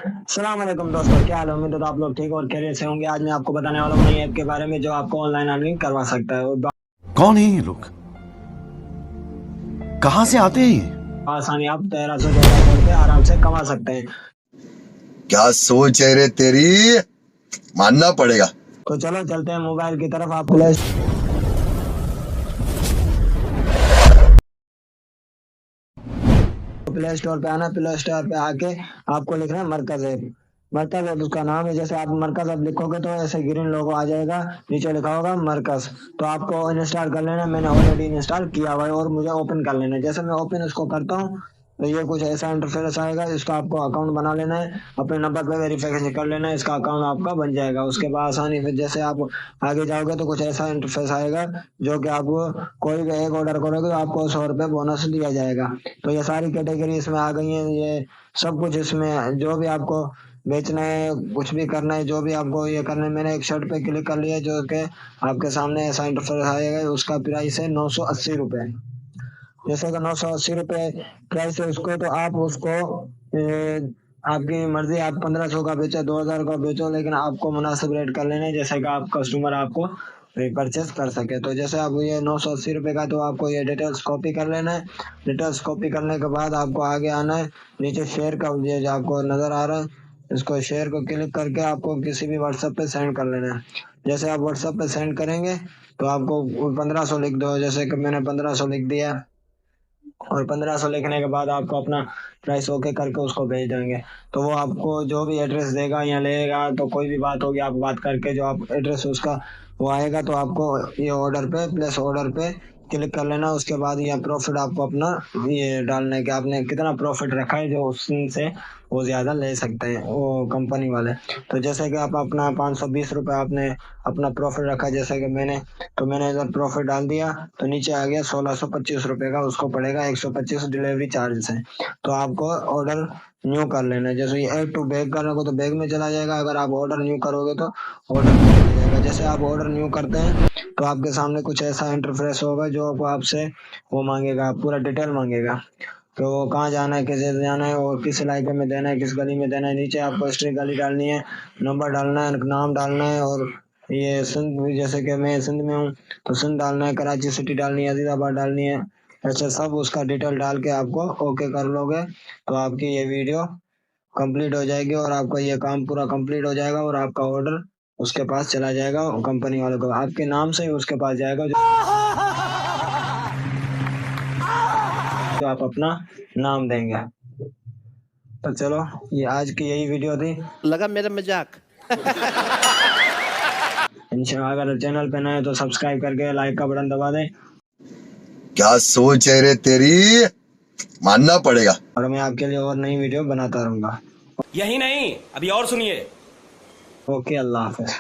अस्सलाम वालेकुम दोस्तों, क्या हाल है? उम्मीद है तो आप लोग ठीक और खैरियत से होंगे। आज मैं आपको बताने वाला हूँ नई ऐप के बारे में जो आपको ऑनलाइन अर्निंग करवा सकता है और कौन है ये लोग? कहां से आते हैं ये? आसानी आप 1300 से आराम से कमा सकते हैं। क्या सोच है रे तेरी, मानना पड़ेगा। तो चलो चलते हैं मोबाइल की तरफ। आप प्ले स्टोर पे आना। प्ले स्टोर पे आके आपको लिखना है मरकज ऐप। मरकज ऐप उसका नाम है। जैसे आप मरकज ऐप लिखोगे तो ऐसे ग्रीन लोगो आ जाएगा, नीचे लिखा होगा मरकज। तो आपको इंस्टॉल कर लेना है। मैंने ऑलरेडी इंस्टॉल किया हुआ है और मुझे ओपन कर लेना है। जैसे मैं ओपन इसको करता हूँ तो ये कुछ ऐसा इंटरफेस आएगा। इसका आपको अकाउंट बना लेना है, अपने नंबर पे वेरिफिकेशन कर लेना है, इसका अकाउंट आपका बन जाएगा। उसके बाद आसानी से जैसे आप आगे जाओगे तो कुछ ऐसा इंटरफेस आएगा जो कि आपको कोई भी एक ऑर्डर करोगे तो आपको 100 रुपये बोनस दिया जाएगा। तो ये सारी कैटेगरी इसमें आ गई है। ये सब कुछ इसमें जो भी आपको बेचना है, कुछ भी करना है, जो भी आपको ये करना है। मैंने एक शर्ट पे क्लिक कर लिया जो कि आपके सामने ऐसा इंटरफेस आएगा। उसका प्राइस है 980 रुपये। जैसे कि 980 रुपये प्राइस है उसको, तो आप उसको आपकी मर्जी, आप 1500 का बेचो, 2000 का बेचो, लेकिन आपको मुनासिब रेट कर लेना है जैसे कि आप कस्टमर आपको परचेस कर सके। तो जैसे आप ये 980 रुपये का, तो आपको ये डिटेल्स कॉपी कर लेना है। डिटेल्स कॉपी करने के बाद आपको आगे आना है। नीचे शेयर का ये जो आपको नजर आ रहा है, इसको शेयर को क्लिक करके आपको किसी भी व्हाट्सएप पे सेंड कर लेना है। जैसे आप व्हाट्सएप पे सेंड करेंगे तो आपको 1500 लिख दो। जैसे कि मैंने 1500 लिख दिया और 1500 लिखने के बाद आपको अपना प्राइस ओके करके उसको भेज देंगे। तो वो आपको जो भी एड्रेस देगा या लेगा, तो कोई भी बात होगी, आप बात करके जो आप एड्रेस उसका वो आएगा, तो आपको ये ऑर्डर पे प्लेस ऑर्डर पे क्लिक कर लेना। उसके बाद ये प्रॉफिट आपको अपना ये डालना है कि आपने कितना प्रॉफिट रखा है, जो उससे वो ज्यादा ले सकते हैं वो कंपनी वाले। तो जैसे कि आप अपना 520 रुपये आपने अपना प्रॉफिट रखा, जैसे कि मैंने इधर प्रॉफिट डाल दिया तो नीचे आ गया 1625 रुपये का, उसको पड़ेगा 125 डिलीवरी चार्ज से। तो आपको ऑर्डर न्यू कर लेना है। जैसे ये ऐड टू बैग करने को तो बैग में चला जाएगा, अगर आप ऑर्डर न्यू करोगे तो ऑर्डर में चला जाएगा। जैसे आप ऑर्डर न्यू करते हैं तो आपके सामने कुछ ऐसा इंटरफेस होगा जो आपसे वो मांगेगा, पूरा डिटेल मांगेगा तो वो कहाँ जाना है, कैसे जाना है और किस इलाके में देना है, किस गली में देना है। नीचे आपको स्ट्रीट गली डालनी है, नंबर डालना है, नाम डालना है और ये सिंध, जैसे कि मैं सिंध में हूँ तो सिंध डालना है, कराची सिटी डालनी है, अजीजाबाद डालनी है। ऐसे सब उसका डिटेल डाल के आपको ओके कर लोगे तो आपकी ये वीडियो कंप्लीट हो जाएगी और आपका ये काम पूरा कंप्लीट हो जाएगा और आपका ऑर्डर उसके पास चला जाएगा, कंपनी वालों को आपके नाम से ही उसके पास जाएगा जो आप अपना नाम देंगे। तो चलो, ये आज की यही वीडियो थी। लगा मेरा मजाक। इंशाल्लाह अगर चैनल पे नए हो तो सब्सक्राइब करके लाइक का बटन दबा दें क्या सोच है रे तेरी, मानना पड़ेगा। और मैं आपके लिए और नई वीडियो बनाता रहूंगा। यही नहीं, अभी और सुनिए। ओके, अल्लाह हाफिज।